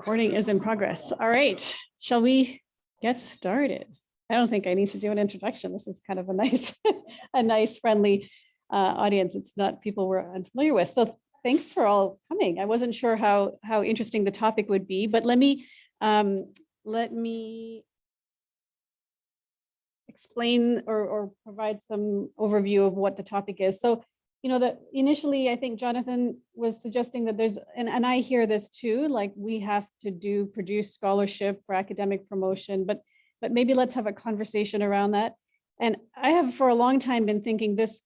Recording is in progress. All right, shall we get started? I don't think I need to do an introduction. This is kind of a nice, a nice friendly audience. It's not people we're unfamiliar with. So thanks for all coming. I wasn't sure how interesting the topic would be, but let me explain or provide some overview of what the topic is. So, you know, that initially I think Jonathan was suggesting that there's, and I hear this too, like we have to produce scholarship for academic promotion, but maybe let's have a conversation around that. And I have for a long time been thinking this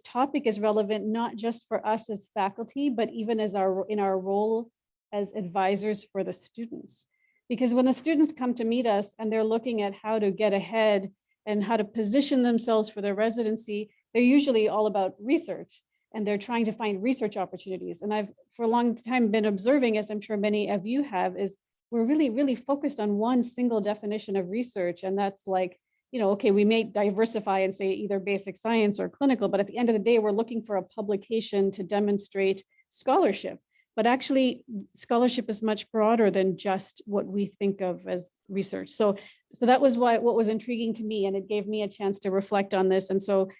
topic is relevant not just for us as faculty, but even as in our role as advisors for the students. Because when the students come to meet us and they're looking at how to get ahead and how to position themselves for their residency, they're usually all about research and they're trying to find research opportunities. And I've for a long time been observing, as I'm sure many of you have, is we're really focused on one single definition of research. And that's like, you know, okay, we may diversify and say either basic science or clinical, but at the end of the day, we're looking for a publication to demonstrate scholarship. But actually, scholarship is much broader than just what we think of as research. So that was what was intriguing to me, and it gave me a chance to reflect on this. And so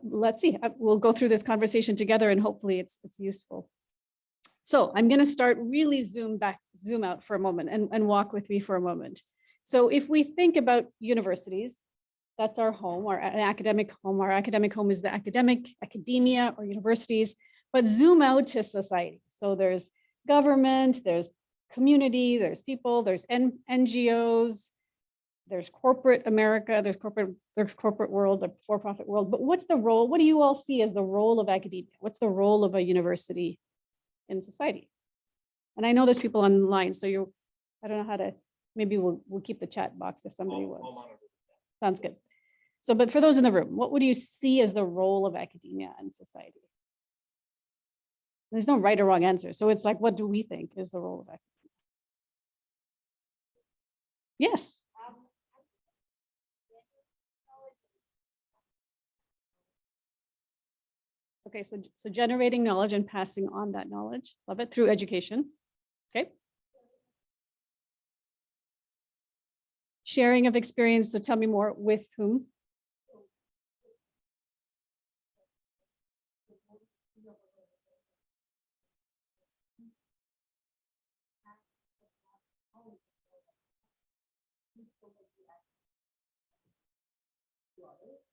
let's see, we'll go through this conversation together and hopefully it's useful. So I'm going to start really zoom out for a moment and walk with me for a moment. So if we think about universities, that's our home, an academic home. Our academic home is the academia or universities, but zoom out to society. So there's government, there's community, there's people, there's NGOs, there's corporate America, there's corporate world, the for-profit world. But what's the role? What do you all see as the role of academia? What's the role of a university in society? And I know there's people online, so I don't know how to, maybe we'll keep the chat box if somebody wants. Sounds good. So, but for those in the room, what would you see as the role of academia in society? There's no right or wrong answer. So it's like, what do we think is the role of academia? Yes. Okay, so generating knowledge and passing on that knowledge, love it, through education. Okay. Sharing of experience, so tell me more, with whom?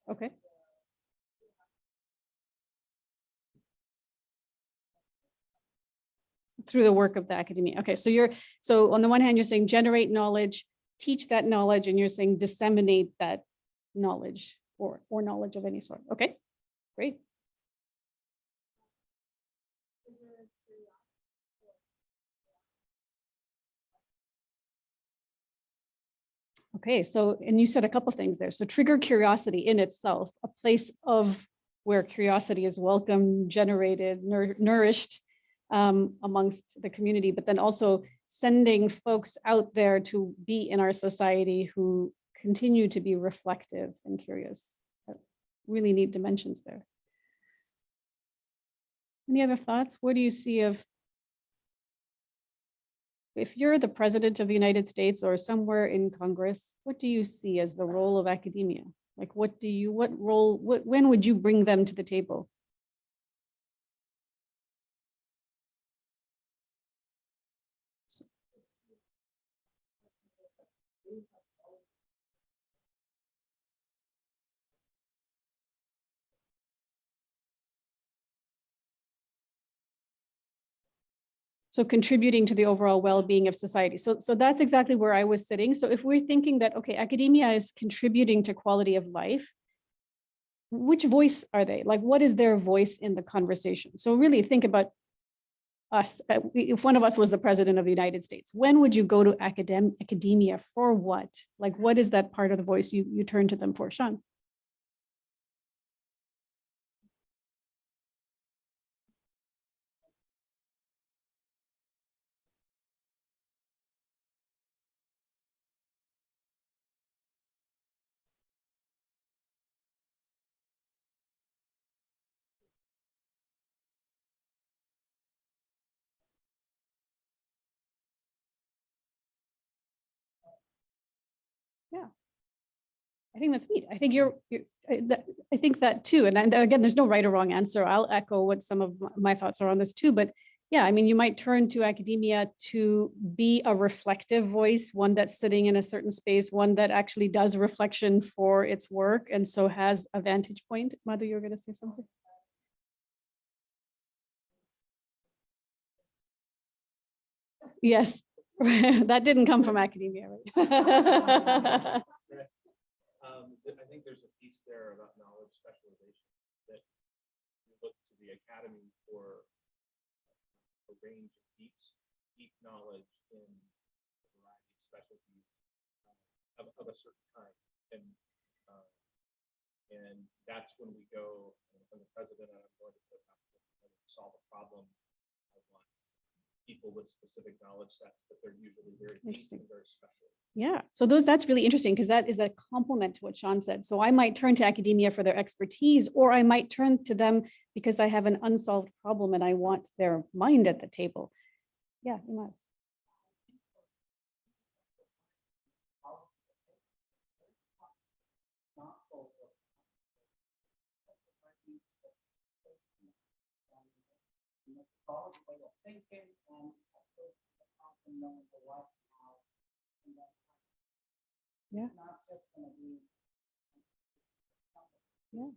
Okay. Through the work of the academia. Okay, so on the one hand, you're saying generate knowledge, teach that knowledge, and you're saying disseminate that knowledge or knowledge of any sort. Okay, great. Okay, so, and you said a couple things there. So trigger curiosity in itself, a place of where curiosity is welcome, generated, nourished amongst the community, but then also sending folks out there to be in our society who continue to be reflective and curious. So really neat dimensions there. Any other thoughts? What do you see of, if you're the president of the United States or somewhere in Congress, what do you see as the role of academia? Like when would you bring them to the table? So contributing to the overall well-being of society. So that's exactly where I was sitting. So if we're thinking that, okay, academia is contributing to quality of life, which voice are they? Like, what is their voice in the conversation? So really think about us. If one of us was the president of the United States, when would you go to academia for what? Like, what is that part of the voice you turn to them for? Sean? I think that's neat. I think I think that too. And again, there's no right or wrong answer. I'll echo what some of my thoughts are on this too. But yeah, I mean, you might turn to academia to be a reflective voice, one that's sitting in a certain space, one that actually does reflection for its work and so has a vantage point. Madhu, you're going to say something? Yes, that didn't come from academia, right? I think there's a piece there about knowledge specialization that you look to the academy for a range of deep knowledge in a variety of specialties of a certain kind, uh, and that's when we go. When the president and I'm going to solve a problem, I want people with specific knowledge sets, but they're usually very deep and very special. Yeah, so that's really interesting because that is a complement to what Sean said. So I might turn to academia for their expertise, or I might turn to them because I have an unsolved problem and I want their mind at the table. Yeah, you might. Yeah. Yeah.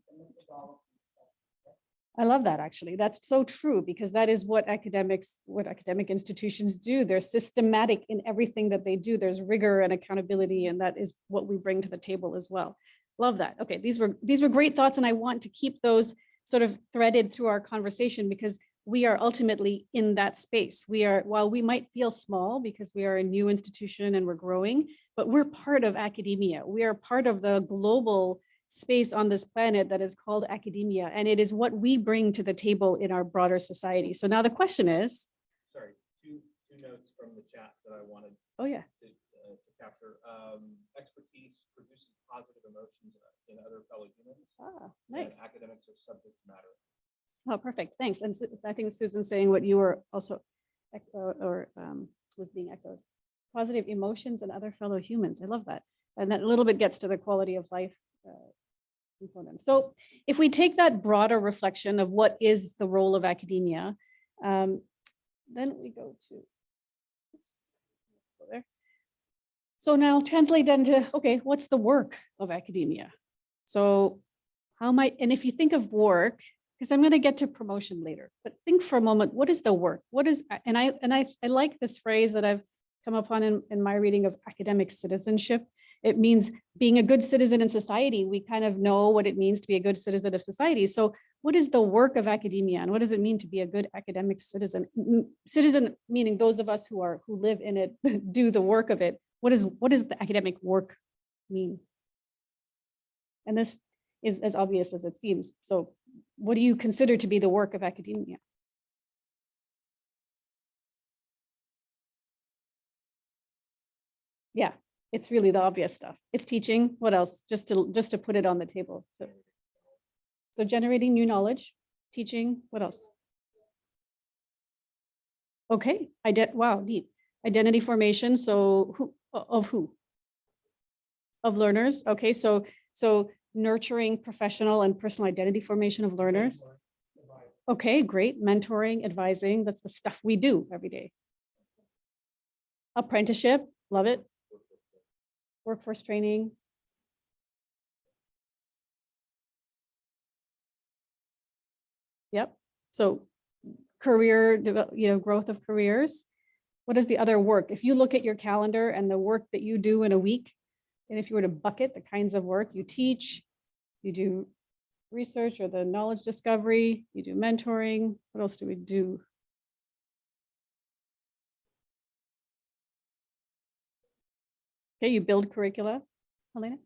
I love that, actually. That's so true, because that is what academic institutions do. They're systematic in everything that they do. There's rigor and accountability, and that is what we bring to the table as well. Love that. Okay, these were great thoughts, and I want to keep those sort of threaded through our conversation because we are ultimately in that space. While we might feel small because we are a new institution and we're growing, but we're part of academia. We are part of the global space on this planet that is called academia, and it is what we bring to the table in our broader society. So now the question is, sorry, two notes from the chat that I wanted to capture. Expertise producing positive emotions in other fellow humans. Nice. And academics are subject matter. Oh, perfect, thanks. And I think Susan's saying what you were also was being echoed. Positive emotions and other fellow humans. I love that. And that a little bit gets to the quality of life component. So if we take that broader reflection of what is the role of academia, then we go to, go there. So now translate that into, okay, what's the work of academia? So how might, and if you think of work, because I'm going to get to promotion later, but think for a moment, what is the work? What is, and I like this phrase that I've come upon in my reading of academic citizenship. It means being a good citizen in society. We kind of know what it means to be a good citizen of society. So what is the work of academia, and what does it mean to be a good academic citizen? Citizen meaning those of us who live in it, do the work of it. What does the academic work mean? And this is as obvious as it seems. So what do you consider to be the work of academia? Yeah, it's really the obvious stuff. It's teaching. What else? Just to put it on the table. So generating new knowledge, teaching. What else? Okay, wow, neat. Identity formation. So who? Of learners. Okay, so nurturing professional and personal identity formation of learners. Okay, great. Mentoring, advising. That's the stuff we do every day. Apprenticeship. Love it. Workforce training. Yep. So career, growth of careers. What is the other work? If you look at your calendar and the work that you do in a week, and if you were to bucket the kinds of work you teach, you do research or the knowledge discovery, you do mentoring. What else do we do? Okay, you build curricula. Helena?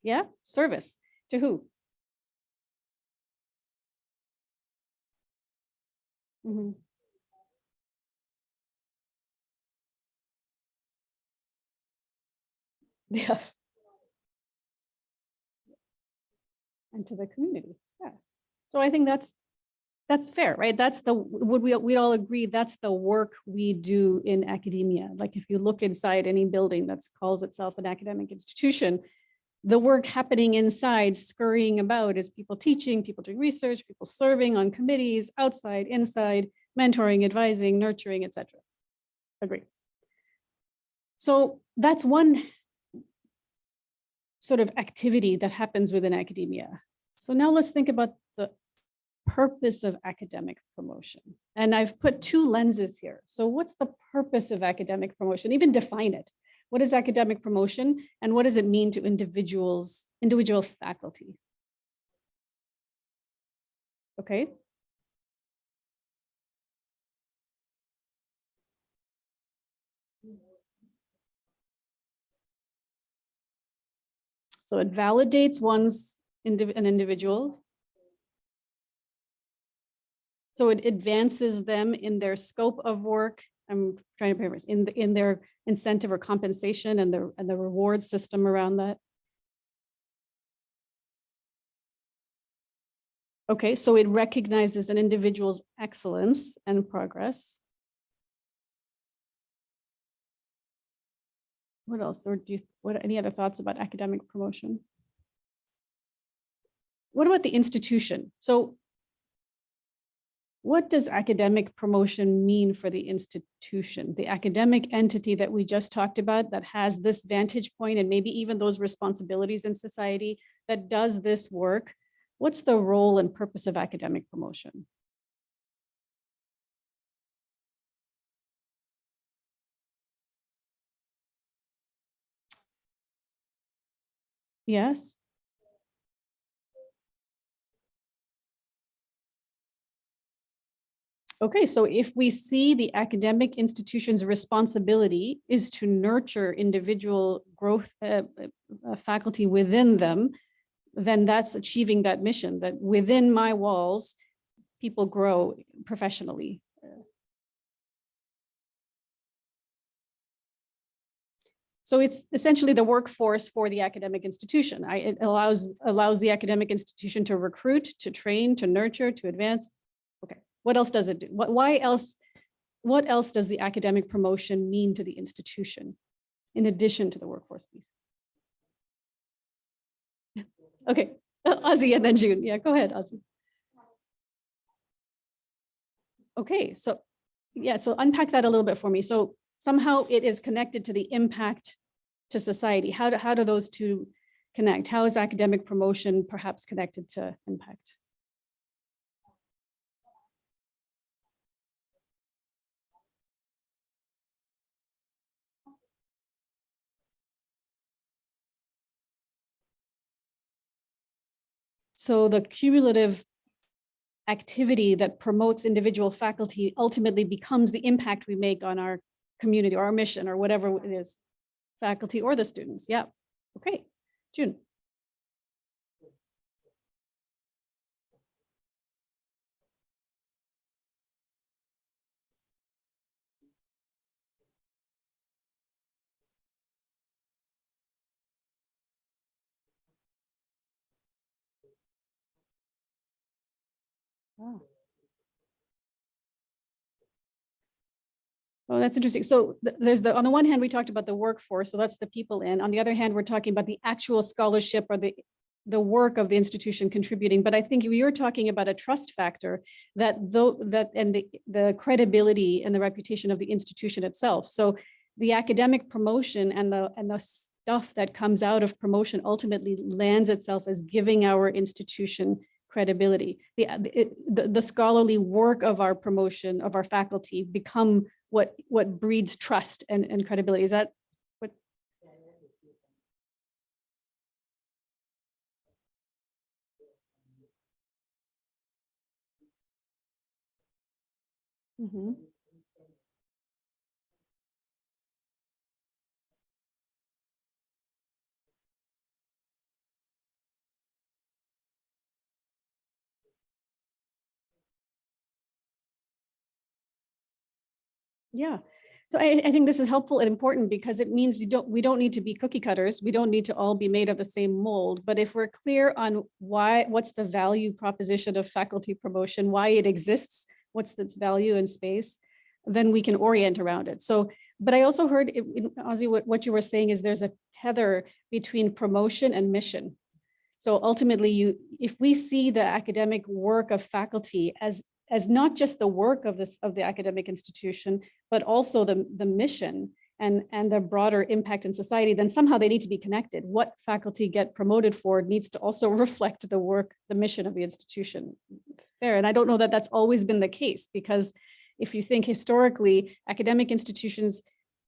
Yeah, service. To who? Mm-hmm. Yeah. And to the community. Yeah. So I think that's That's fair, right? That's the, would we'd all agree that's the work we do in academia. Like if you look inside any building that calls itself an academic institution, the work happening inside, scurrying about, is people teaching, people doing research, people serving on committees, outside, inside, mentoring, advising, nurturing, etc. Agree. So that's one sort of activity that happens within academia. So now let's think about the purpose of academic promotion. And I've put two lenses here. So what's the purpose of academic promotion? Even define it. What is academic promotion and what does it mean to individual faculty? Okay. So it validates an individual. So it advances them in their scope of work. I'm trying to paraphrase, in their incentive or compensation and the reward system around that. Okay, so it recognizes an individual's excellence and progress. What else? Or any other thoughts about academic promotion? What about the institution? So what does academic promotion mean for the institution, the academic entity that we just talked about that has this vantage point and maybe even those responsibilities in society that does this work? What's the role and purpose of academic promotion? Yes. Okay, so if we see the academic institution's responsibility is to nurture individual growth faculty within them, then that's achieving that mission, that within my walls, people grow professionally. So it's essentially the workforce for the academic institution. It allows the academic institution to recruit, to train, to nurture, to advance. Okay, what else does it do? What else does the academic promotion mean to the institution in addition to the workforce piece? Okay, Ozzy and then June. Yeah, go ahead, Ozzy. Okay, so yeah, so unpack that a little bit for me. So somehow it is connected to the impact to society. How do those two connect? How is academic promotion perhaps connected to impact? So the cumulative activity that promotes individual faculty ultimately becomes the impact we make on our community or our mission or whatever it is, faculty or the students. Yeah. Okay, June. Oh. Oh, that's interesting. So there's on the one hand, we talked about the workforce, so that's the people in. On the other hand, we're talking about the actual scholarship or the work of the institution contributing. But I think you're talking about a trust factor and the credibility and the reputation of the institution itself. So the academic promotion and the stuff that comes out of promotion ultimately lands itself as giving our institution credibility. The scholarly work of our promotion of our faculty become what breeds trust and credibility. Is that what? Mm-hmm. Yeah. So I think this is helpful and important because it means we don't need to be cookie cutters. We don't need to all be made of the same mold. But if we're clear on what's the value proposition of faculty promotion, why it exists, what's its value in space, then we can orient around it. So, but I also heard, Ozzy, what you were saying is there's a tether between promotion and mission. So ultimately, if we see the academic work of faculty as not just the work of the academic institution, but also the mission and the broader impact in society, then somehow they need to be connected. What faculty get promoted for needs to also reflect the work, the mission of the institution. Fair. And I don't know that that's always been the case, because if you think historically, academic institutions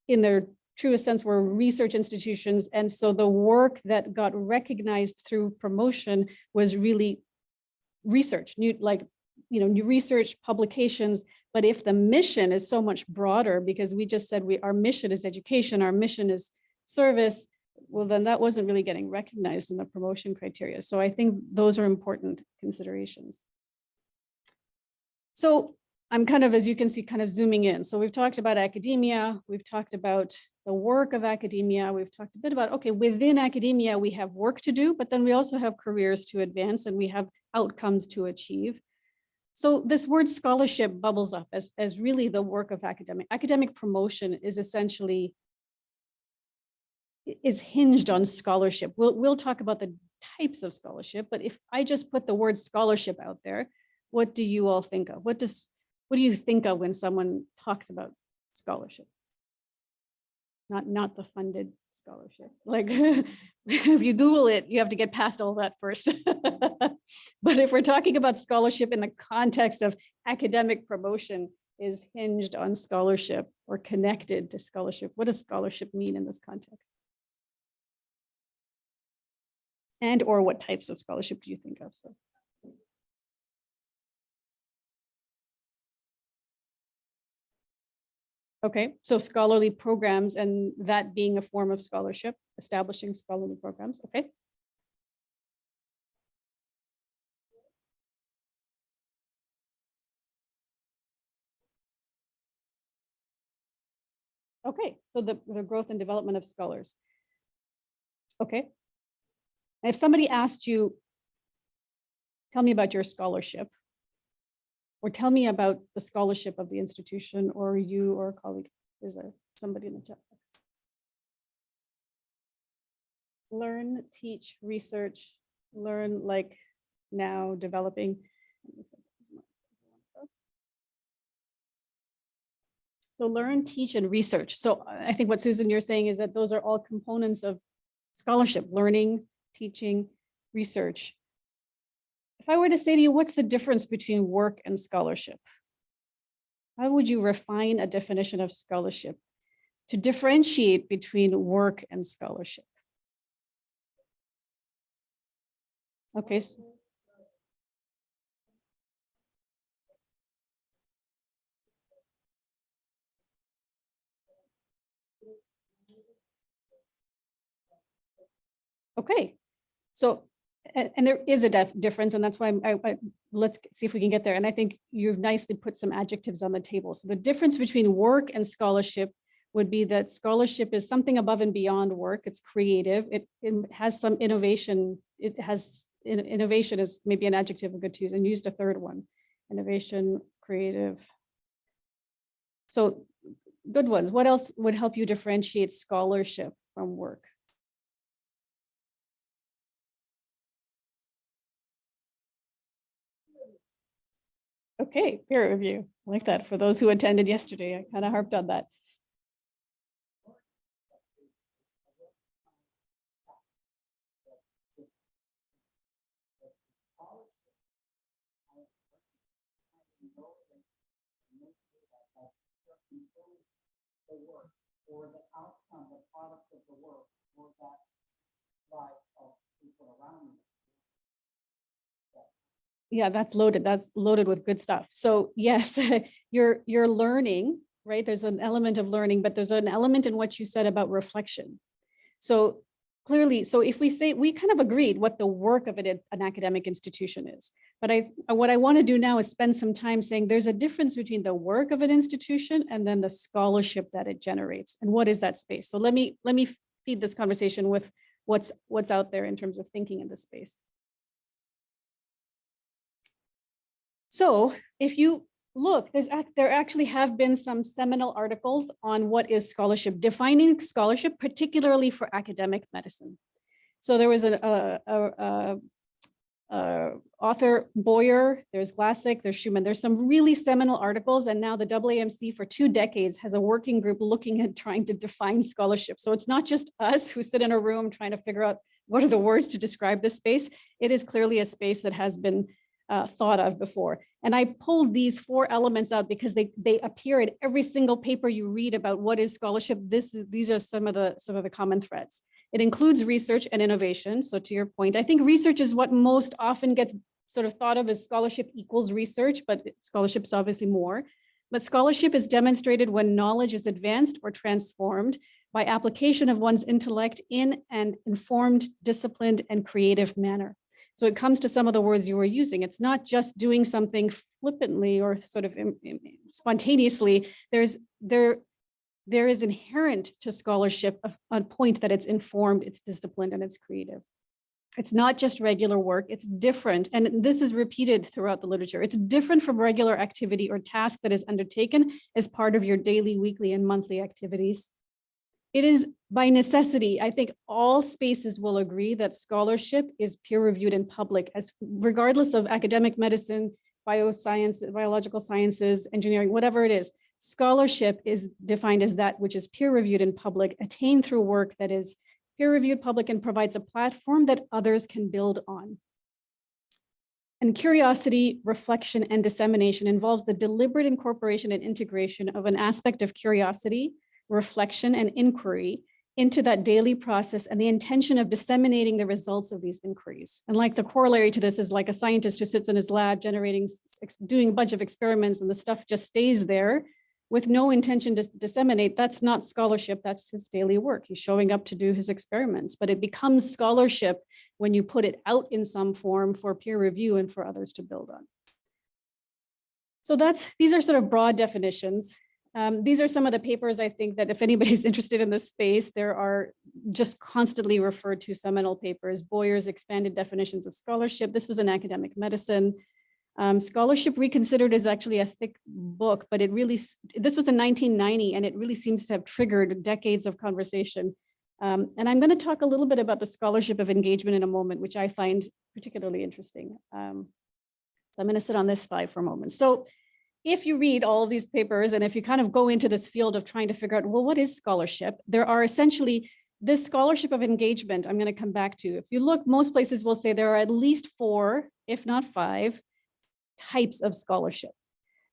in their truest sense were research institutions. And so the work that got recognized through promotion was really research, new research publications. But if the mission is so much broader, because we just said our mission is education, our mission is service, well, then that wasn't really getting recognized in the promotion criteria. So I think those are important considerations. So I'm kind of, as you can see, kind of zooming in. So we've talked about academia, we've talked about the work of academia, we've talked a bit about, okay, within academia, we have work to do, but then we also have careers to advance and we have outcomes to achieve. So this word scholarship bubbles up as really the work of academic promotion is essentially, is hinged on scholarship. We'll talk about the types of scholarship, but if I just put the word scholarship out there, what do you all think of? What do you think of when someone talks about scholarship? Not the funded scholarship. Like if you Google it, you have to get past all that first. But if we're talking about scholarship in the context of academic promotion is hinged on scholarship or connected to scholarship, what does scholarship mean in this context? And or what types of scholarship do you think of? So. Okay, so scholarly programs and that being a form of scholarship, establishing scholarly programs, okay. Okay, so the growth and development of scholars. Okay. And if somebody asked you, tell me about your scholarship, or tell me about the scholarship of the institution, or you or a colleague. Is there somebody in the chat box? Learn, teach, research, learn like now, developing. So learn, teach, and research. So I think what Susan, you're saying is that those are all components of scholarship, learning, teaching, research. If I were to say to you, what's the difference between work and scholarship? How would you refine a definition of scholarship to differentiate between work and scholarship? Okay. Okay. So, and there is a difference, and that's why let's see if we can get there. And I think you've nicely put some adjectives on the table. So the difference between work and scholarship would be that scholarship is something above and beyond work. It's creative. It has some innovation. It has innovation is maybe an adjective good to use, and used a third one, innovation, creative. So good ones. What else would help you differentiate scholarship from work? Okay, peer review, I like that. For those who attended yesterday, I kind of harped on that. Or the outcome, the product of the work, or that life of people around you. Yeah, that's loaded. That's loaded with good stuff. So yes, you're learning, right? There's an element of learning, but there's an element in what you said about reflection. So clearly, so if we say, we kind of agreed what the work of an academic institution is. But what I want to do now is spend some time saying there's a difference between the work of an institution and then the scholarship that it generates. And what is that space? So let me feed this conversation with what's out there in terms of thinking in this space. So if you look, there actually have been some seminal articles on what is scholarship, defining scholarship, particularly for academic medicine. So there was author Boyer, there's Glassick, there's Schumann, there's some really seminal articles, and now the AAMC for 2 decades has a working group looking at trying to define scholarship. So it's not just us who sit in a room trying to figure out what are the words to describe this space. It is clearly a space that has been thought of before. And I pulled these 4 elements out because they appear in every single paper you read about what is scholarship. These are some of the common threads. It includes research and innovation. So to your point, I think research is what most often gets sort of thought of as scholarship equals research, but scholarship is obviously more. But scholarship is demonstrated when knowledge is advanced or transformed by application of one's intellect in an informed, disciplined, and creative manner. So it comes to some of the words you were using. It's not just doing something flippantly or sort of spontaneously. There is inherent to scholarship a point that it's informed, it's disciplined, and it's creative. It's not just regular work, it's different. And this is repeated throughout the literature. It's different from regular activity or task that is undertaken as part of your daily, weekly, and monthly activities. It is by necessity, I think all spaces will agree that scholarship is peer-reviewed in public, as regardless of academic medicine, bioscience, biological sciences, engineering, whatever it is. Scholarship is defined as that which is peer-reviewed in public, attained through work that is peer-reviewed public and provides a platform that others can build on. And curiosity, reflection, and dissemination involves the deliberate incorporation and integration of an aspect of curiosity, reflection, and inquiry into that daily process and the intention of disseminating the results of these inquiries. And like the corollary to this is like a scientist who sits in his lab doing a bunch of experiments and the stuff just stays there with no intention to disseminate. That's not scholarship, that's his daily work. He's showing up to do his experiments, but it becomes scholarship when you put it out in some form for peer review and for others to build on. So these are sort of broad definitions. These are some of the papers I think that if anybody's interested in this space, there are just constantly referred to seminal papers. Boyer's Expanded Definitions of Scholarship. This was in academic medicine. Scholarship Reconsidered is actually a thick book, but this was in 1990, and it really seems to have triggered decades of conversation. And I'm going to talk a little bit about the scholarship of engagement in a moment, which I find particularly interesting. So I'm going to sit on this slide for a moment. So if you read all of these papers, and if you kind of go into this field of trying to figure out, well, what is scholarship? There are essentially this scholarship of engagement I'm going to come back to. If you look, most places will say there are at least 4, if not 5, types of scholarship.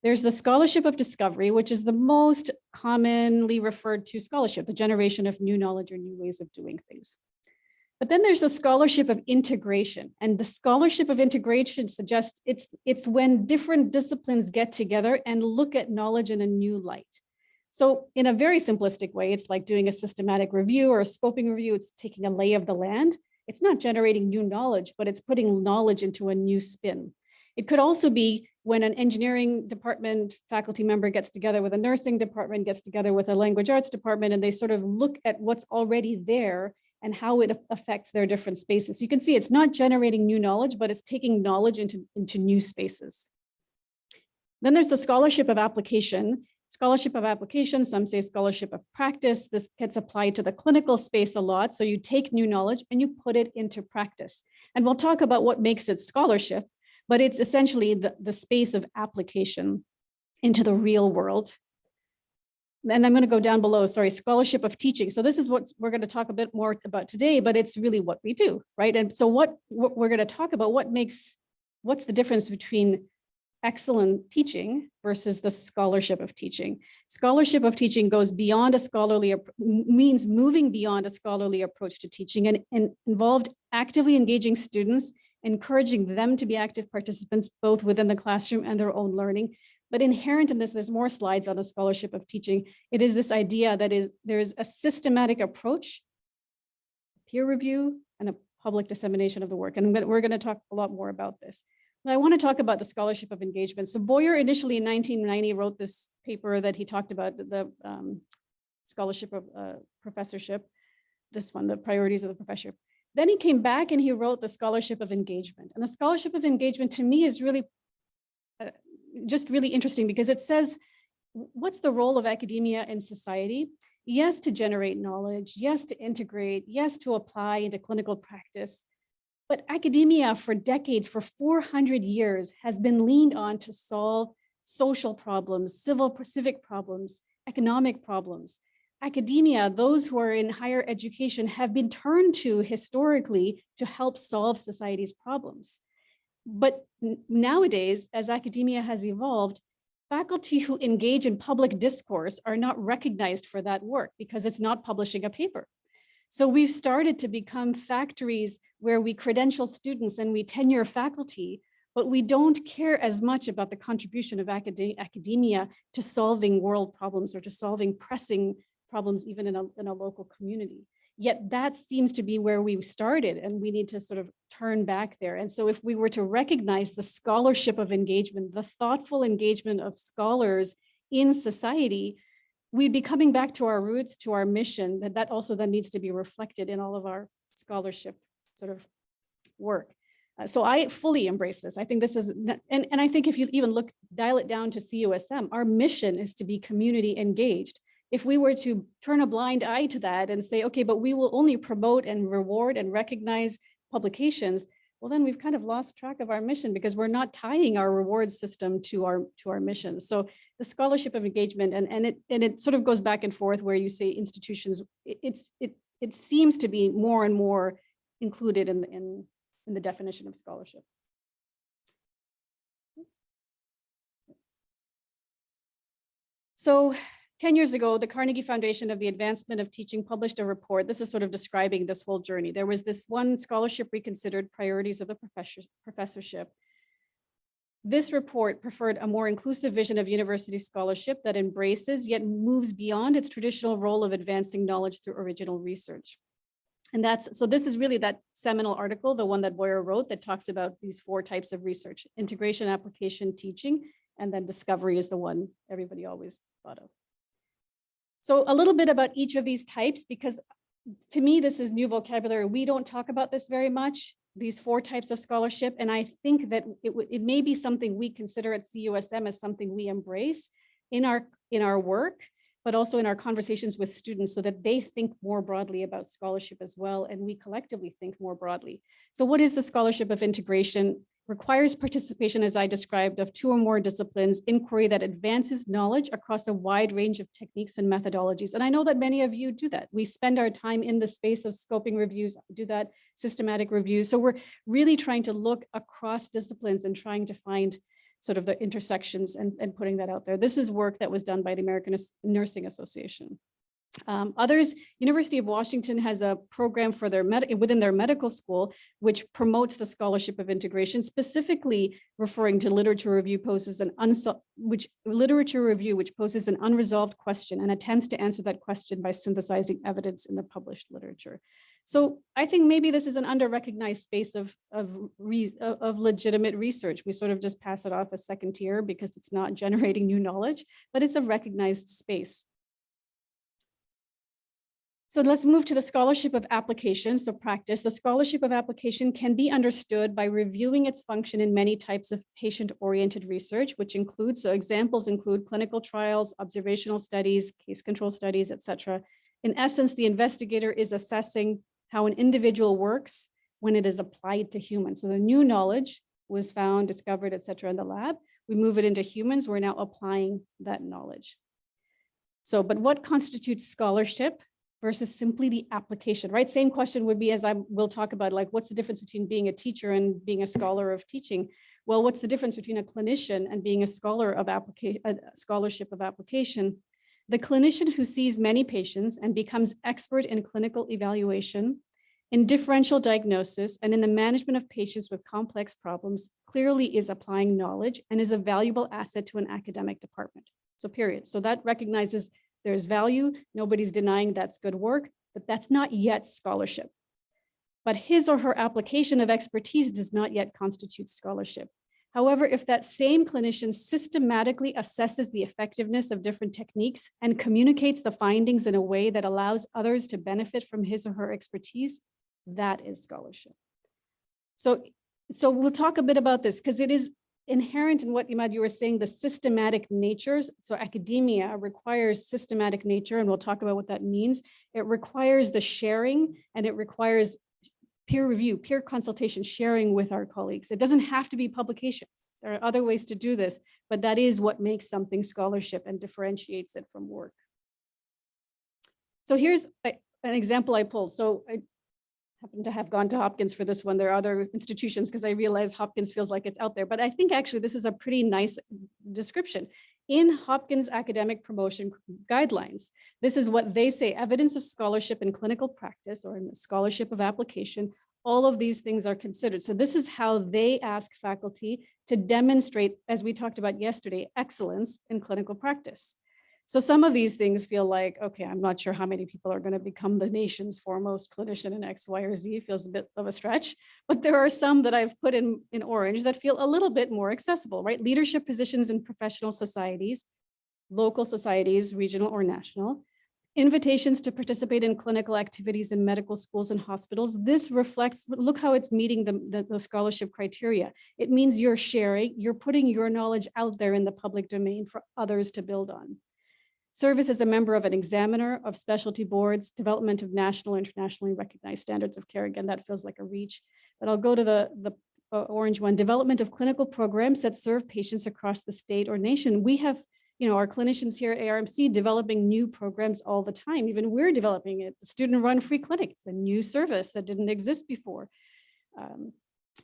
There's the scholarship of discovery, which is the most commonly referred to scholarship, the generation of new knowledge or new ways of doing things. But then there's a scholarship of integration, and the scholarship of integration suggests it's when different disciplines get together and look at knowledge in a new light. So in a very simplistic way, it's like doing a systematic review or a scoping review. It's taking a lay of the land. It's not generating new knowledge, but it's putting knowledge into a new spin. It could also be when an engineering department faculty member gets together with a nursing department, gets together with a language arts department, and they sort of look at what's already there and how it affects their different spaces. You can see it's not generating new knowledge, but it's taking knowledge into new spaces. Then there's the scholarship of application. Scholarship of application, some say scholarship of practice. This gets applied to the clinical space a lot. So you take new knowledge and you put it into practice. And we'll talk about what makes it scholarship, but it's essentially the space of application into the real world. And I'm going to go down below, scholarship of teaching. So this is what we're going to talk a bit more about today, but it's really what we do, right? And so what we're going to talk about, what's the difference between excellent teaching versus the scholarship of teaching. Scholarship of teaching goes beyond means moving beyond a scholarly approach to teaching and involved actively engaging students, encouraging them to be active participants, both within the classroom and their own learning. But inherent in this, there's more slides on the scholarship of teaching. It is this idea that there's a systematic approach, peer review, and a public dissemination of the work. And we're going to talk a lot more about this. I want to talk about the scholarship of engagement. So Boyer initially in 1990 wrote this paper that he talked about the scholarship of professorship, this one, the priorities of the professorship. Then he came back and he wrote the scholarship of engagement. And the scholarship of engagement to me is really just really interesting because it says, what's the role of academia in society? Yes, to generate knowledge, yes, to integrate, yes, to apply into clinical practice. But academia for decades, for 400 years, has been leaned on to solve social problems, civic problems, economic problems. Academia, those who are in higher education, have been turned to historically to help solve society's problems. But nowadays, as academia has evolved, faculty who engage in public discourse are not recognized for that work because it's not publishing a paper. So we've started to become factories where we credential students and we tenure faculty, but we don't care as much about the contribution of academia to solving world problems or to solving pressing problems even in a local community. Yet that seems to be where we started, and we need to sort of turn back there. And so if we were to recognize the scholarship of engagement, the thoughtful engagement of scholars in society, we'd be coming back to our roots, to our mission, that also then needs to be reflected in all of our scholarship sort of work. So I fully embrace this. I think this is, and I think if you even dial it down to CUSM, our mission is to be community engaged. If we were to turn a blind eye to that and say, okay, but we will only promote and reward and recognize publications, well, then we've kind of lost track of our mission because we're not tying our reward system to our mission. So the scholarship of engagement, and it sort of goes back and forth where you say institutions, it seems to be more and more included in the definition of scholarship. So 10 years ago, the Carnegie Foundation of the Advancement of Teaching published a report. This is sort of describing this whole journey. There was this one scholarship reconsidered, priorities of the professorship. This report preferred a more inclusive vision of university scholarship that embraces yet moves beyond its traditional role of advancing knowledge through original research. And so this is really that seminal article, the one that Boyer wrote, that talks about these 4 types of research: integration, application, teaching, and then discovery is the one everybody always thought of. So a little bit about each of these types, because to me, this is new vocabulary. We don't talk about this very much, these 4 types of scholarship. And I think that it may be something we consider at CUSM as something we embrace in our work, but also in our conversations with students so that they think more broadly about scholarship as well. And we collectively think more broadly. So what is the scholarship of integration? Requires participation, as I described, of 2 or more disciplines, inquiry that advances knowledge across a wide range of techniques and methodologies. And I know that many of you do that. We spend our time in the space of scoping reviews, do that, systematic reviews. So we're really trying to look across disciplines and trying to find sort of the intersections and putting that out there. This is work that was done by the American Nursing Association. Others, University of Washington has a program for within their medical school, which promotes the scholarship of integration, specifically referring to literature review poses which poses an unresolved question and attempts to answer that question by synthesizing evidence in the published literature. So I think maybe this is an under-recognized space of legitimate research. We sort of just pass it off as second tier because it's not generating new knowledge, but it's a recognized space. So let's move to the scholarship of application, so practice. The scholarship of application can be understood by reviewing its function in many types of patient-oriented research, which includes, so examples include clinical trials, observational studies, case control studies, etc. In essence, the investigator is assessing how an individual works when it is applied to humans. So the new knowledge was found, discovered, etc. in the lab. We move it into humans, we're now applying that knowledge. So, but what constitutes scholarship versus simply the application, right? Same question would be, as we'll talk about, like, what's the difference between being a teacher and being a scholar of teaching? Well, what's the difference between a clinician and being a scholar of scholarship of application? The clinician who sees many patients and becomes expert in clinical evaluation, in differential diagnosis, and in the management of patients with complex problems clearly is applying knowledge and is a valuable asset to an academic department. So period. So that recognizes there's value. Nobody's denying that's good work, but that's not yet scholarship. But his or her application of expertise does not yet constitute scholarship. However, if that same clinician systematically assesses the effectiveness of different techniques and communicates the findings in a way that allows others to benefit from his or her expertise, that is scholarship. So we'll talk a bit about this because it is inherent in what Imad, you were saying, the systematic natures. So academia requires systematic nature, and we'll talk about what that means. It requires the sharing, and it requires peer review, peer consultation, sharing with our colleagues. It doesn't have to be publications. There are other ways to do this, but that is what makes something scholarship and differentiates it from work. So here's an example I pulled. So I happen to have gone to Hopkins for this one. There are other institutions because I realize Hopkins feels like it's out there, but I think actually this is a pretty nice description. In Hopkins academic promotion guidelines, this is what they say: evidence of scholarship in clinical practice or in the scholarship of application, all of these things are considered. So this is how they ask faculty to demonstrate, as we talked about yesterday, excellence in clinical practice. So some of these things feel like, okay, I'm not sure how many people are going to become the nation's foremost clinician in X, Y, or Z. Feels a bit of a stretch, but there are some that I've put in orange that feel a little bit more accessible, right? Leadership positions in professional societies, local societies, regional or national, invitations to participate in clinical activities in medical schools and hospitals. This reflects, look how it's meeting the scholarship criteria. It means you're sharing, you're putting your knowledge out there in the public domain for others to build on. Service as a member of an examiner of specialty boards, development of national, internationally recognized standards of care. Again, that feels like a reach, but I'll go to the orange one. Development of clinical programs that serve patients across the state or nation. We have, our clinicians here at ARMC developing new programs all the time. Even we're developing it. The student run free clinic. It's a new service that didn't exist before.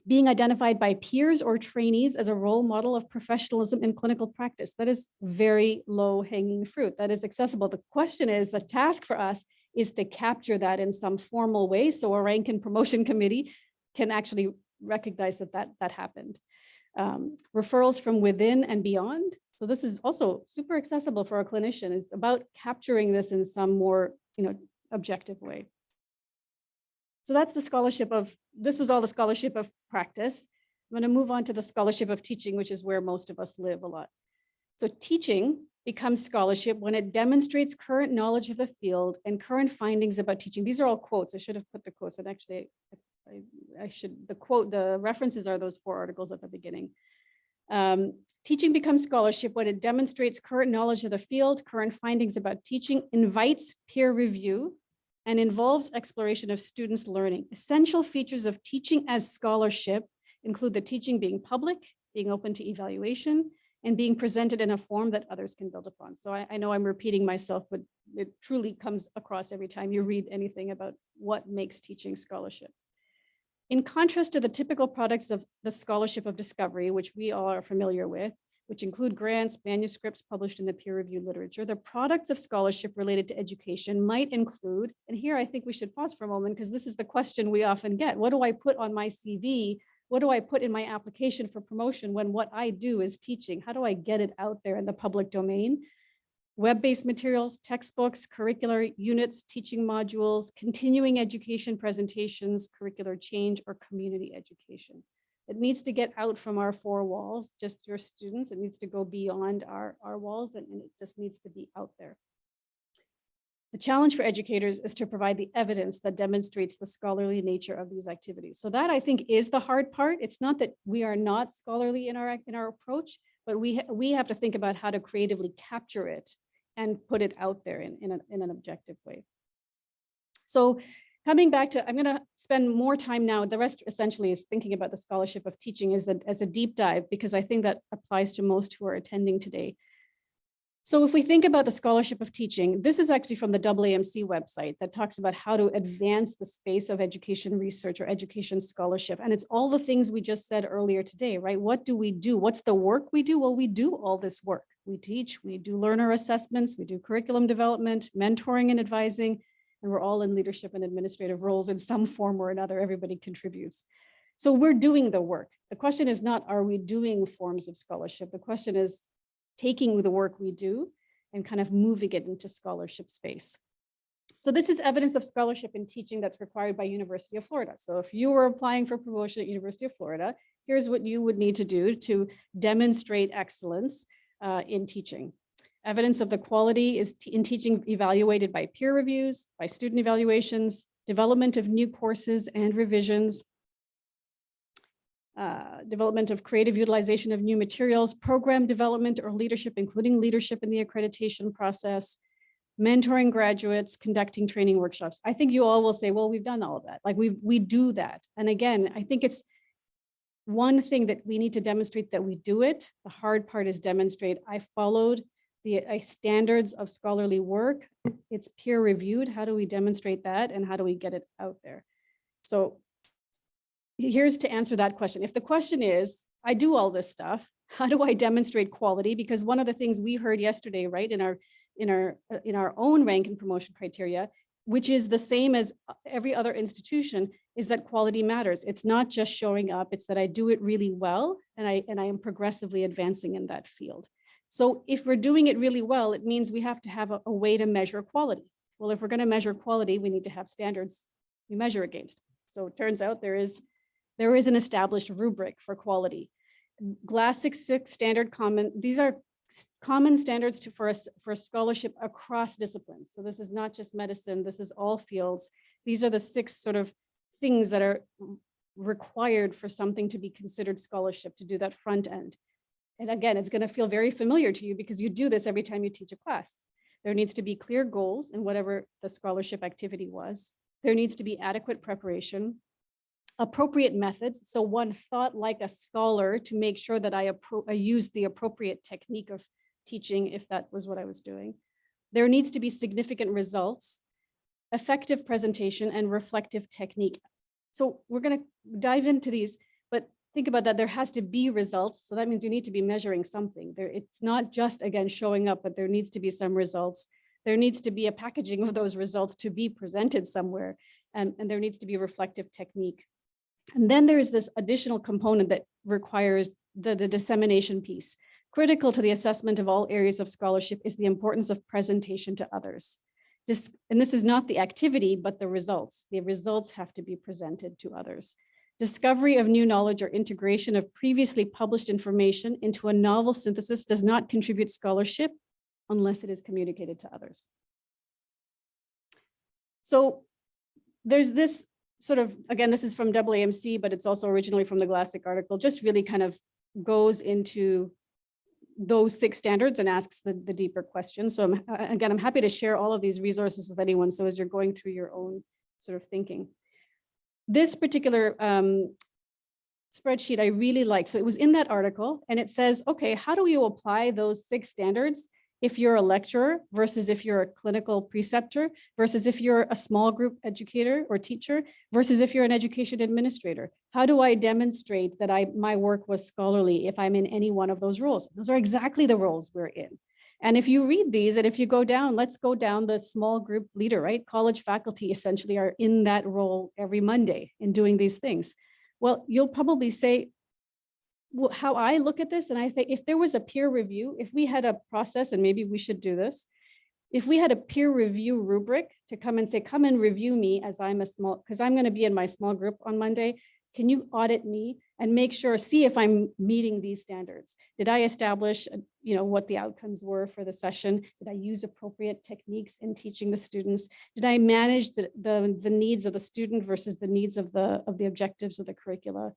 Being identified by peers or trainees as a role model of professionalism in clinical practice. That is very low hanging fruit. That is accessible. The question is, the task for us is to capture that in some formal way so a rank and promotion committee can actually recognize that happened. Referrals from within and beyond. So this is also super accessible for a clinician. It's about capturing this in some more, objective way. So that's the scholarship of, this was all the scholarship of practice. I'm going to move on to the scholarship of teaching, which is where most of us live a lot. So teaching becomes scholarship when it demonstrates current knowledge of the field and current findings about teaching. These are all quotes. I should have put the quotes, and actually the references are those 4 articles at the beginning. Teaching becomes scholarship when it demonstrates current knowledge of the field, current findings about teaching, invites peer review, and involves exploration of students' learning. Essential features of teaching as scholarship include the teaching being public, being open to evaluation, and being presented in a form that others can build upon. So I know I'm repeating myself, but it truly comes across every time you read anything about what makes teaching scholarship. In contrast to the typical products of the scholarship of discovery, which we all are familiar with, which include grants, manuscripts published in the peer-reviewed literature, the products of scholarship related to education might include, and here I think we should pause for a moment because this is the question we often get. What do I put on my CV? What do I put in my application for promotion when what I do is teaching? How do I get it out there in the public domain? Web-based materials, textbooks, curricular units, teaching modules, continuing education presentations, curricular change, or community education. It needs to get out from our 4 walls, just your students. It needs to go beyond our walls, and it just needs to be out there. The challenge for educators is to provide the evidence that demonstrates the scholarly nature of these activities. So that, I think, is the hard part. It's not that we are not scholarly in our approach, but we have to think about how to creatively capture it and put it out there in an objective way. So coming back to, I'm going to spend more time now. The rest essentially is thinking about the scholarship of teaching as a deep dive, because I think that applies to most who are attending today. So if we think about the scholarship of teaching, this is actually from the AAMC website that talks about how to advance the space of education research or education scholarship. And it's all the things we just said earlier today, right? What do we do? What's the work we do? Well, we do all this work. We teach, we do learner assessments, we do curriculum development, mentoring and advising, and we're all in leadership and administrative roles in some form or another. Everybody contributes. So we're doing the work. The question is not, are we doing forms of scholarship? The question is taking the work we do and kind of moving it into scholarship space. So this is evidence of scholarship in teaching that's required by University of Florida. So if you were applying for promotion at University of Florida, here's what you would need to do to demonstrate excellence in teaching. Evidence of the quality is in teaching evaluated by peer reviews, by student evaluations, development of new courses and revisions, development of creative utilization of new materials, program development or leadership, including leadership in the accreditation process, mentoring graduates, conducting training workshops. I think you all will say, well, we've done all of that. Like we do that. And again, I think it's one thing that we need to demonstrate that we do it. The hard part is demonstrate I followed the standards of scholarly work. It's peer reviewed. How do we demonstrate that? And how do we get it out there? So here's to answer that question. If the question is, I do all this stuff, how do I demonstrate quality? Because one of the things we heard yesterday, right, in our own rank and promotion criteria, which is the same as every other institution, is that quality matters. It's not just showing up, it's that I do it really well and I am progressively advancing in that field. So if we're doing it really well, it means we have to have a way to measure quality. Well, if we're going to measure quality, we need to have standards we measure against. So it turns out there is an established rubric for quality. GLASS 6.6 standard common, these are common standards for a scholarship across disciplines. So this is not just medicine, this is all fields. These are the 6 sort of things that are required for something to be considered scholarship, to do that front end. And again, it's going to feel very familiar to you because you do this every time you teach a class. There needs to be clear goals in whatever the scholarship activity was. There needs to be adequate preparation, appropriate methods. So one thought like a scholar to make sure that I used the appropriate technique of teaching, if that was what I was doing. There needs to be significant results, effective presentation, and reflective technique. So we're going to dive into these, but think about that. There has to be results. So that means you need to be measuring something. It's not just, again, showing up, but there needs to be some results. There needs to be a packaging of those results to be presented somewhere. And there needs to be reflective technique. And then there's this additional component that requires the dissemination piece. Critical to the assessment of all areas of scholarship is the importance of presentation to others. And this is not the activity, but the results. The results have to be presented to others. Discovery of new knowledge or integration of previously published information into a novel synthesis does not contribute scholarship unless it is communicated to others. So there's this sort of, again, this is from AAMC, but it's also originally from the Glassic article, just really kind of goes into those 6 standards and asks the deeper questions. So I'm happy to share all of these resources with anyone. So as you're going through your own sort of thinking. This particular spreadsheet I really like. So it was in that article and it says, okay, how do you apply those 6 standards if you're a lecturer versus if you're a clinical preceptor versus if you're a small group educator or teacher versus if you're an education administrator? How do I demonstrate that my work was scholarly if I'm in any one of those roles? Those are exactly the roles we're in. And if you read these and if you go down, let's go down the small group leader, right? College faculty essentially are in that role every Monday in doing these things. Well, you'll probably say, well, how I look at this, and I think if there was a peer review, if we had a process, and maybe we should do this, if we had a peer review rubric to come and say, come and review me as I'm a small, because I'm going to be in my small group on Monday. Can you audit me and make sure, see if I'm meeting these standards? Did I establish, what the outcomes were for the session? Did I use appropriate techniques in teaching the students? Did I manage the needs of the student versus the needs of the objectives of the curricula?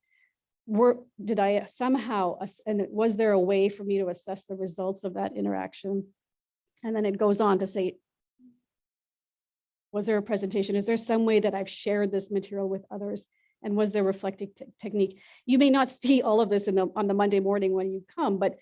Did I somehow, and was there a way for me to assess the results of that interaction? And then it goes on to say, was there a presentation? Is there some way that I've shared this material with others? And was there reflective technique? You may not see all of this on the Monday morning when you come, but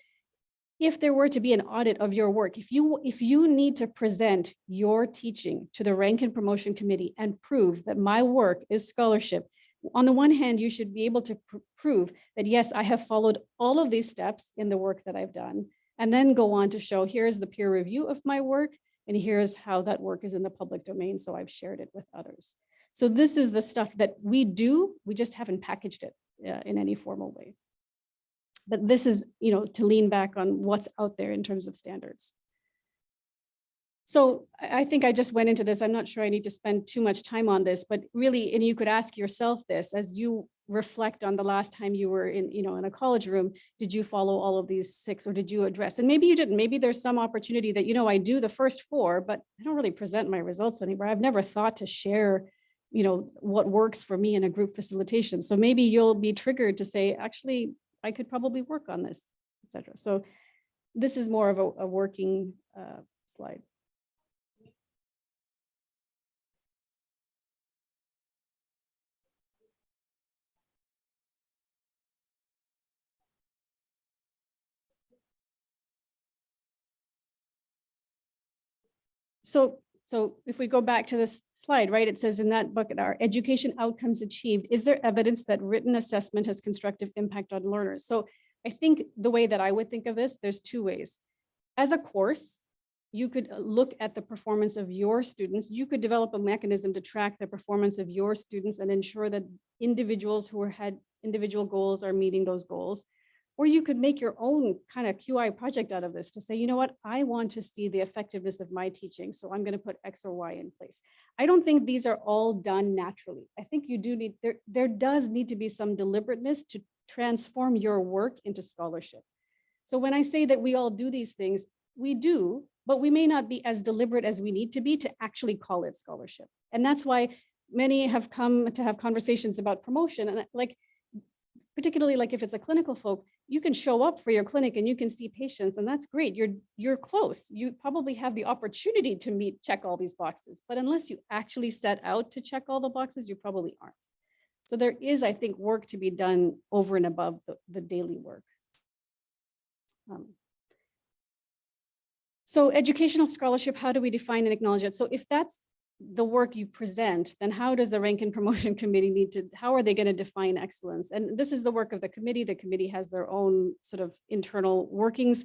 if there were to be an audit of your work, if you need to present your teaching to the Rank and Promotion Committee and prove that my work is scholarship, on the one hand, you should be able to prove that, yes, I have followed all of these steps in the work that I've done, and then go on to show, here's the peer review of my work, and here's how that work is in the public domain, so I've shared it with others. So this is the stuff that we do, we just haven't packaged it in any formal way. But this is, to lean back on what's out there in terms of standards. So I think I just went into this. I'm not sure I need to spend too much time on this, but really, and you could ask yourself this as you reflect on the last time you were in, in a college room. Did you follow all of these 6, or did you address? And maybe you didn't. Maybe there's some opportunity that, I do the first 4, but I don't really present my results anywhere. I've never thought to share, what works for me in a group facilitation. So maybe you'll be triggered to say, actually, I could probably work on this, etc. So this is more of a working slide. So if we go back to this slide, right, it says in that bucket, our education outcomes achieved, is there evidence that written assessment has constructive impact on learners? So I think the way that I would think of this, there's 2 ways. As a course, you could look at the performance of your students. You could develop a mechanism to track the performance of your students and ensure that individuals who had individual goals are meeting those goals. Or you could make your own kind of QI project out of this to say, you know what, I want to see the effectiveness of my teaching, so I'm going to put X or Y in place. I don't think these are all done naturally. I think you do need, there does need to be some deliberateness to transform your work into scholarship. So when I say that we all do these things, we do, but we may not be as deliberate as we need to be to actually call it scholarship. And that's why many have come to have conversations about promotion. And like, particularly like if it's a clinical folk, you can show up for your clinic and you can see patients, and that's great. You're close. You probably have the opportunity to check all these boxes, but unless you actually set out to check all the boxes, you probably aren't. So there is, I think, work to be done over and above the daily work. So educational scholarship, how do we define and acknowledge it? So if that's the work you present, then how does the rank and promotion committee how are they going to define excellence? And this is the work of the committee. The committee has their own sort of internal workings.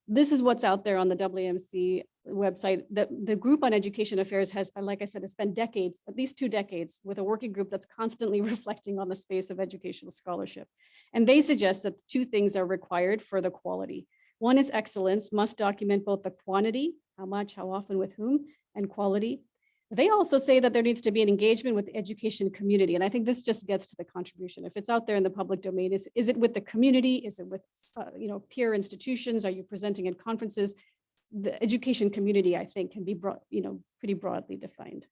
This is what's out there on the WMC website. The group on education affairs has, like I said, has spent decades, at least 2 decades, with a working group that's constantly reflecting on the space of educational scholarship. And they suggest that 2 things are required for the quality. One is excellence, must document both the quantity, how much, how often, with whom, and quality. They also say that there needs to be an engagement with the education community. And I think this just gets to the contribution. If it's out there in the public domain, is it with the community? Is it with peer institutions? Are you presenting at conferences? The education community, I think, can be pretty broadly defined.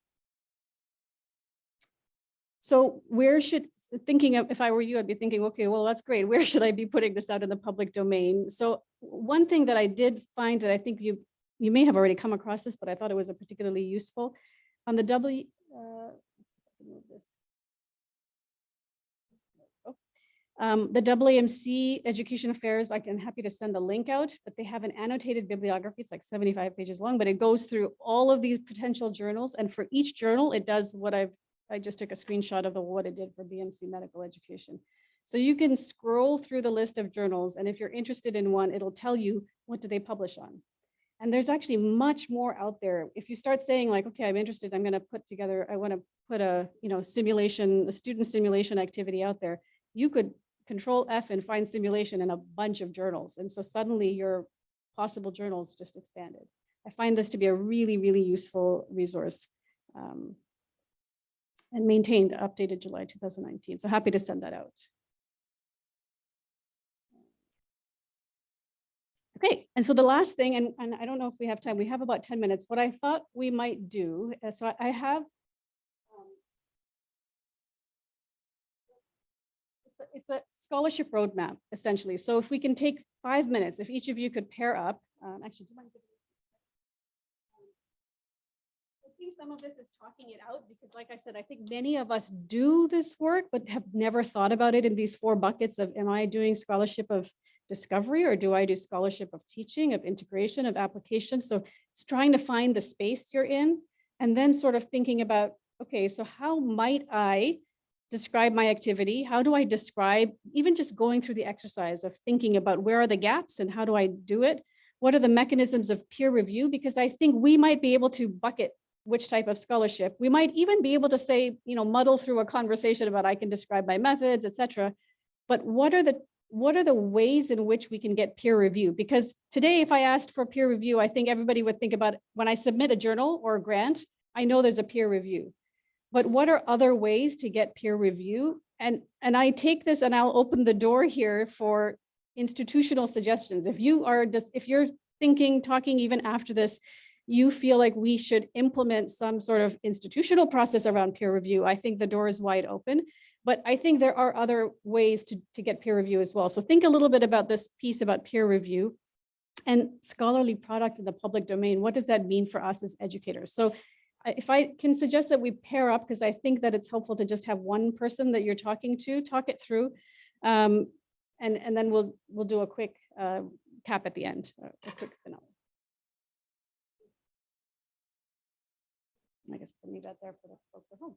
So if I were you, I'd be thinking, okay, well, that's great. Where should I be putting this out in the public domain? So one thing that I did find that I think you may have already come across this, but I thought it was a particularly useful. On the the WMC Education Affairs, I'm happy to send the link out, but they have an annotated bibliography. It's like 75 pages long, but it goes through all of these potential journals. And for each journal, it does what I just took a screenshot of what it did for BMC Medical Education. So you can scroll through the list of journals, and if you're interested in one, it'll tell you what do they publish on. And there's actually much more out there. If you start saying like, okay, I'm interested, I'm going to put together, I want to put a simulation, a student simulation activity out there, you could Control F and find simulation in a bunch of journals. And so suddenly your possible journals just expanded. I find this to be a really, really useful resource, and maintained, updated July 2019. So happy to send that out. Okay, and so the last thing, and I don't know if we have time, we have about 10 minutes. What I thought we might do, so I have, it's a scholarship roadmap, essentially. So if we can take 5 minutes, if each of you could pair up, actually, do you mind giving me? I think some of this is talking it out because, like I said, I think many of us do this work, but have never thought about it in these 4 buckets of, am I doing scholarship of discovery, or do I do scholarship of teaching, of integration, of application? So it's trying to find the space you're in, and then sort of thinking about, okay, so how might I describe my activity? How do I describe, even just going through the exercise of thinking about where are the gaps and how do I do it? What are the mechanisms of peer review? Because I think we might be able to bucket which type of scholarship. We might even be able to say, muddle through a conversation about I can describe my methods, etc. But what are the ways in which we can get peer review? Because today, if I asked for peer review, I think everybody would think about when I submit a journal or a grant, I know there's a peer review. But what are other ways to get peer review And I take this and I'll open the door here for institutional suggestions. If you are just, if you're thinking, talking even after this, you feel like we should implement some sort of institutional process around peer review, I think the door is wide open. But I think there are other ways to get peer review as well. So think a little bit about this piece about peer review and scholarly products in the public domain. What does that mean for us as educators? So if I can suggest that we pair up, because I think that it's helpful to just have one person that you're talking to, talk it through. And then we'll do a quick cap at the end, a quick finale. I guess leave that there for the folks at home.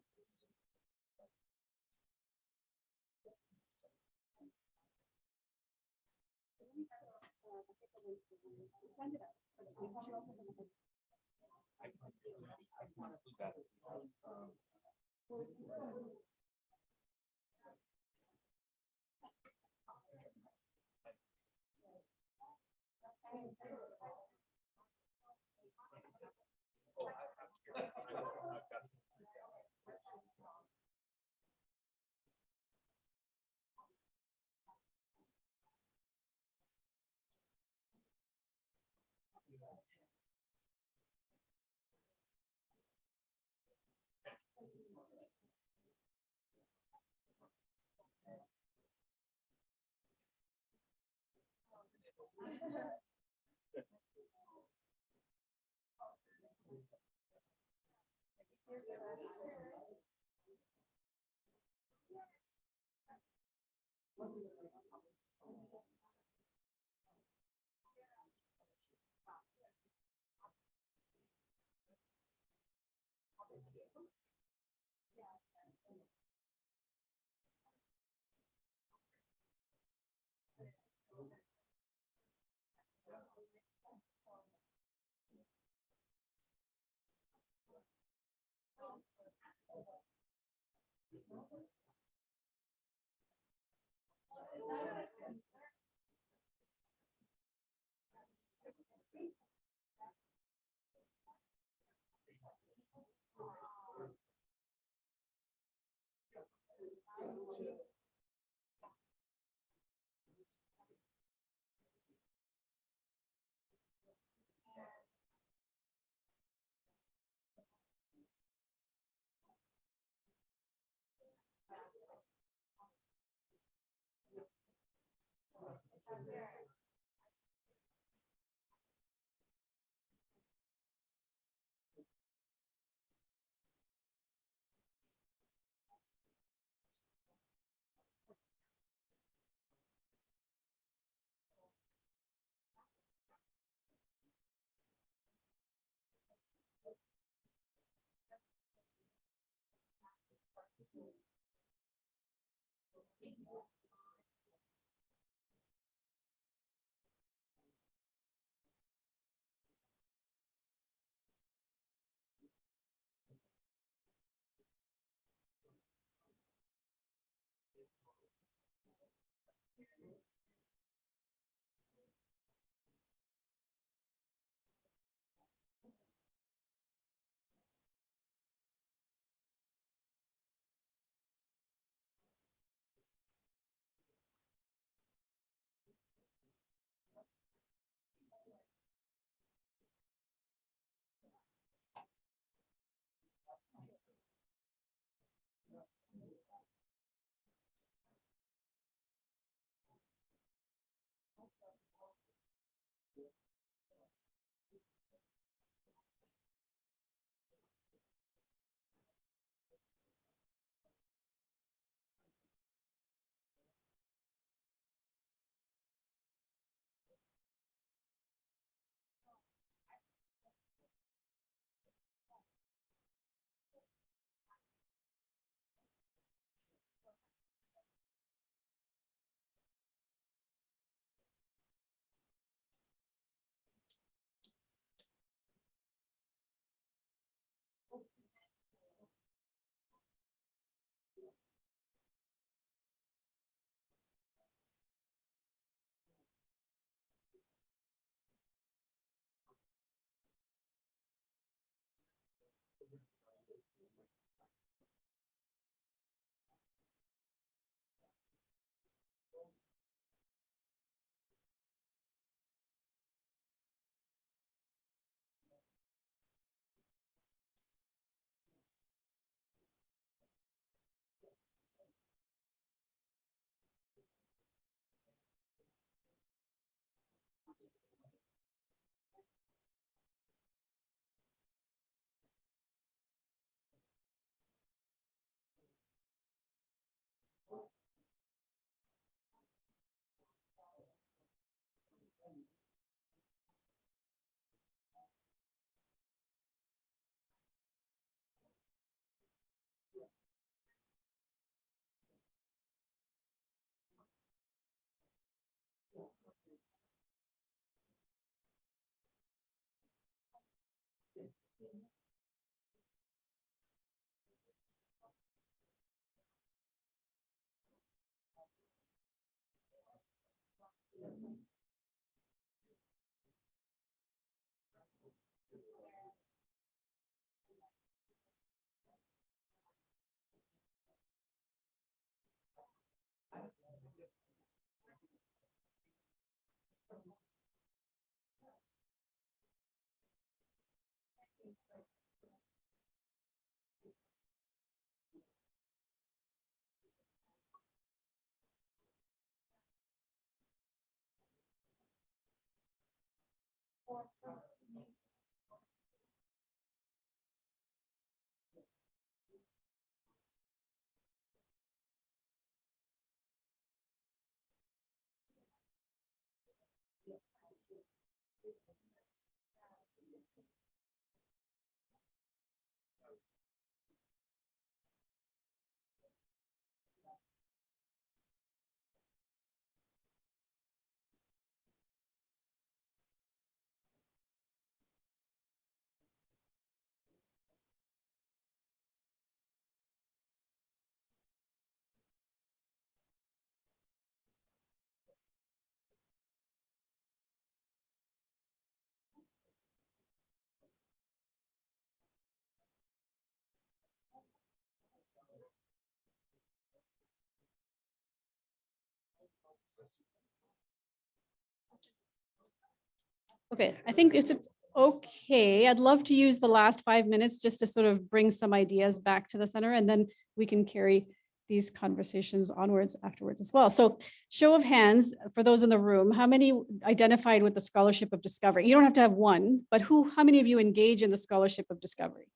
Okay, I think if it's okay, I'd love to use the last 5 minutes just to sort of bring some ideas back to the center, and then we can carry these conversations onwards afterwards as well. So show of hands for those in the room, how many identified with the Scholarship of Discovery? You don't have to have one, but how many of you engage in the Scholarship of Discovery?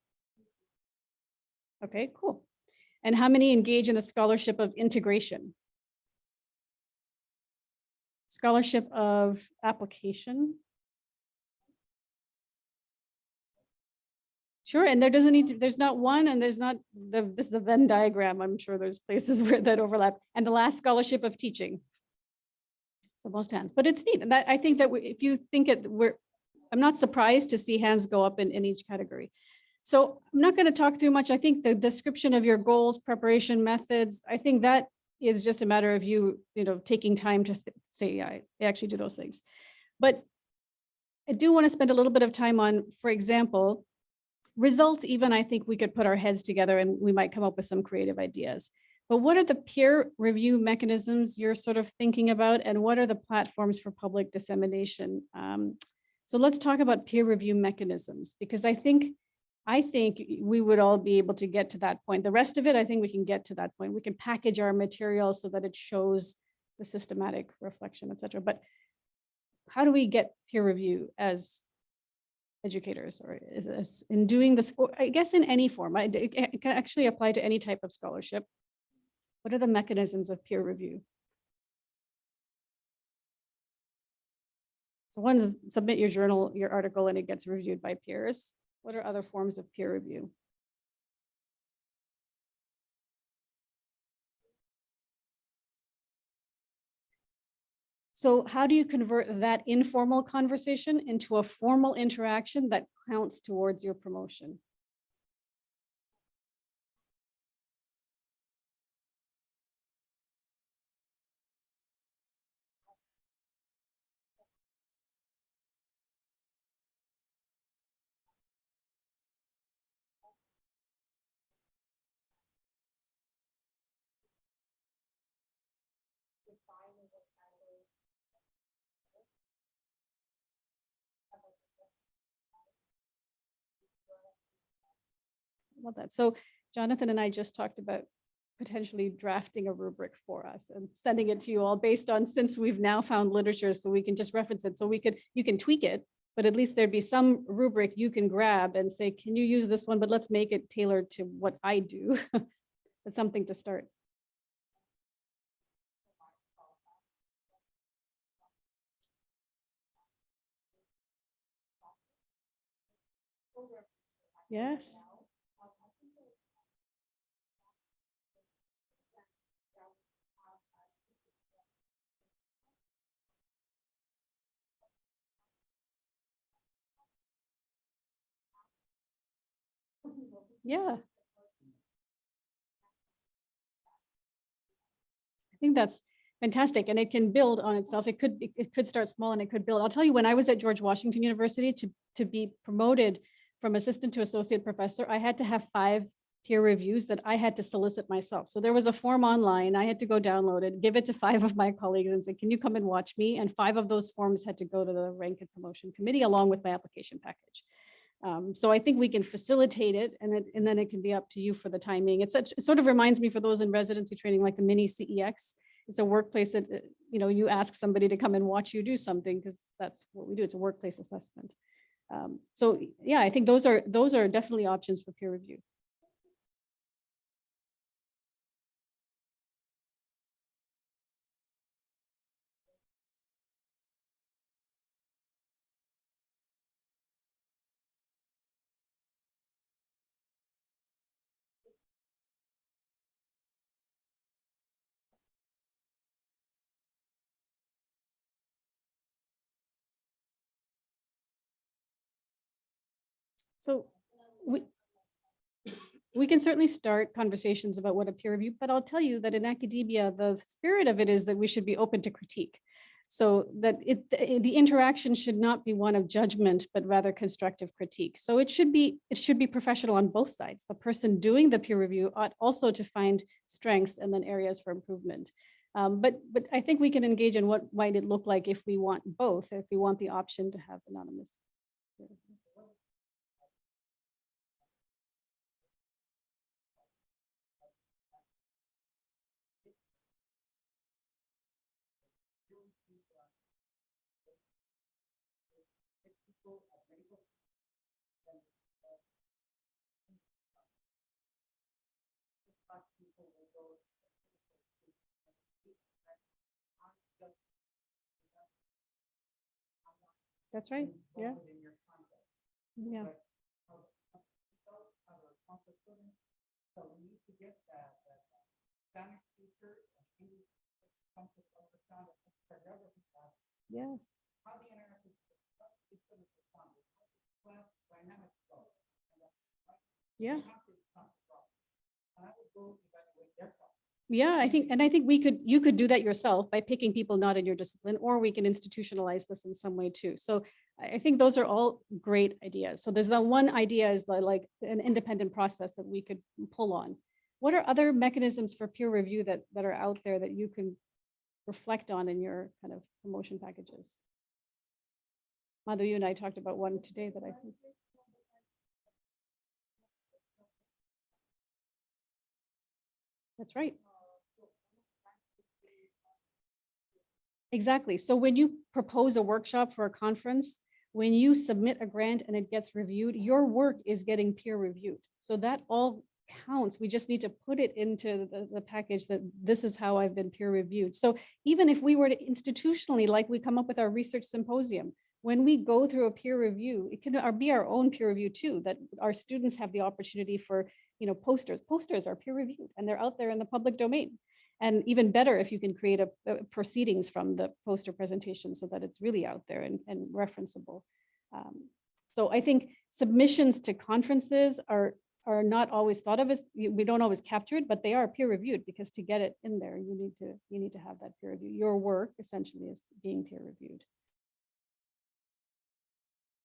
Okay, cool. And how many engage in the Scholarship of Integration? Scholarship of Application? Sure, and there doesn't need to, there's not one, and there's not, this is a Venn diagram. I'm sure there's places where that overlap. And the last, Scholarship of Teaching. So most hands, but it's neat. And that, I think that if you think I'm not surprised to see hands go up in each category. So I'm not going to talk too much. I think the description of your goals, preparation methods, I think that is just a matter of you taking time to say, yeah, I actually do those things. But I do want to spend a little bit of time on, for example, results. Even I think we could put our heads together and we might come up with some creative ideas. But what are the peer review mechanisms you're sort of thinking about, and what are the platforms for public dissemination? So let's talk about peer review mechanisms, because I think we would all be able to get to that point. The rest of it, I think we can get to that point. We can package our material so that it shows the systematic reflection, et cetera. But how do we get peer review as educators, or is in doing this, or I guess in any form? It can actually apply to any type of scholarship. What are the mechanisms of peer review? So one's submit your journal, your article, and it gets reviewed by peers. What are other forms of peer review? So how do you convert that informal conversation into a formal interaction that counts towards your promotion? Love that. So Jonathan and I just talked about potentially drafting a rubric for us and sending it to you all based on, since we've now found literature, so we can just reference it. So you can tweak it, but at least there'd be some rubric you can grab and say, can you use this one, but let's make it tailored to what I do. It's something to start. Yes. Yeah. I think that's fantastic, and it can build on itself. It could start small and it could build. I'll tell you, when I was at George Washington University to be promoted from assistant to associate professor, I had to have 5 peer reviews that I had to solicit myself. So there was a form online. I had to go download it, give it to 5 of my colleagues and say, can you come and watch me? And 5 of those forms had to go to the rank and promotion committee along with my application package. So I think we can facilitate it, and then it can be up to you for the timing. It sort of reminds me, for those in residency training, like the mini CEX. It's a workplace that, you ask somebody to come and watch you do something, because that's what we do. It's a workplace assessment. So yeah, I think those are definitely options for peer review. So we can certainly start conversations about what a peer review, but I'll tell you that in academia, the spirit of it is that we should be open to critique. So that the interaction should not be one of judgment, but rather constructive critique. So it should be professional on both sides. The person doing the peer review ought also to find strengths and then areas for improvement. But I think we can engage in what might it look like if we want both, if we want the option to have anonymous peer review. That's right. Yeah. Yeah. Yes. Yeah. Yeah, I think you could do that yourself by picking people not in your discipline, or we can institutionalize this in some way too. So I think those are all great ideas. So there's the one idea is like an independent process that we could pull on. What are other mechanisms for peer review that are out there that you can reflect on in your kind of promotion packages? Madhu, you and I talked about one today that I think. That's right. Exactly. So when you propose a workshop for a conference, when you submit a grant and it gets reviewed, your work is getting peer reviewed. So that all counts. We just need to put it into the package that this is how I've been peer reviewed. So even if we were to institutionally, like we come up with our research symposium, when we go through a peer review, it can be our own peer review too, that our students have the opportunity for, posters. Posters are peer reviewed and they're out there in the public domain. And even better if you can create a proceedings from the poster presentation so that it's really out there and referenceable. So I think submissions to conferences are not always thought of as, we don't always capture it, but they are peer reviewed, because to get it in there, you need to have that peer review. Your work essentially is being peer reviewed.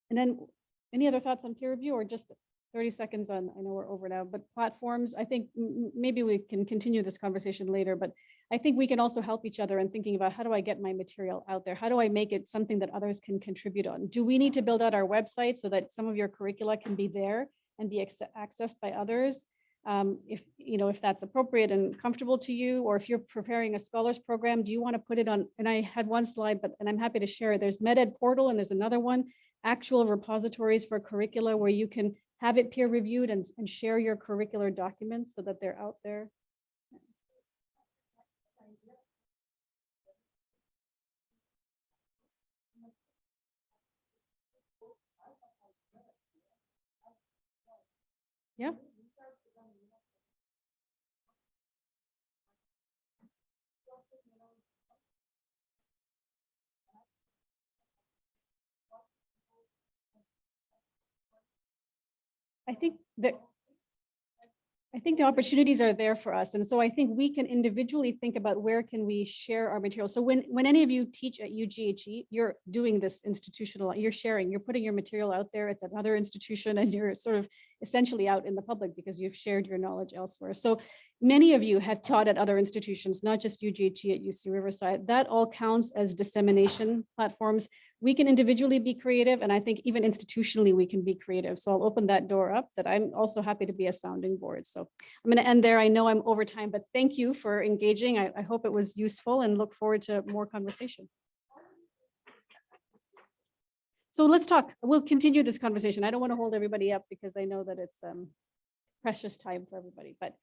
And then any other thoughts on peer review, or just 30 seconds on, I know we're over now, but platforms, I think maybe we can continue this conversation later, but I think we can also help each other in thinking about, how do I get my material out there? How do I make it something that others can contribute on? Do we need to build out our website so that some of your curricula can be there and be accessed by others? If that's appropriate and comfortable to you, or if you're preparing a scholars program, do you want to put it on? And I had one slide, and I'm happy to share it. There's MedEd portal, and there's another one, actual repositories for curricula, where you can have it peer reviewed and share your curricular documents so that they're out there. Yeah. I think that I think the opportunities are there for us. And so I think we can individually think about where can we share our material. So when any of you teach at UGHE, you're doing this institutional, you're sharing, you're putting your material out there. It's another institution and you're sort of essentially out in the public because you've shared your knowledge elsewhere. So many of you have taught at other institutions, not just UGHE at UC Riverside. That all counts as dissemination platforms. We can individually be creative, and I think even institutionally we can be creative. So I'll open that door up, that I'm also happy to be a sounding board. So I'm going to end there. I know I'm over time, but thank you for engaging. I hope it was useful and look forward to more conversation. So let's talk. We'll continue this conversation. I don't want to hold everybody up because I know that it's precious time for everybody, but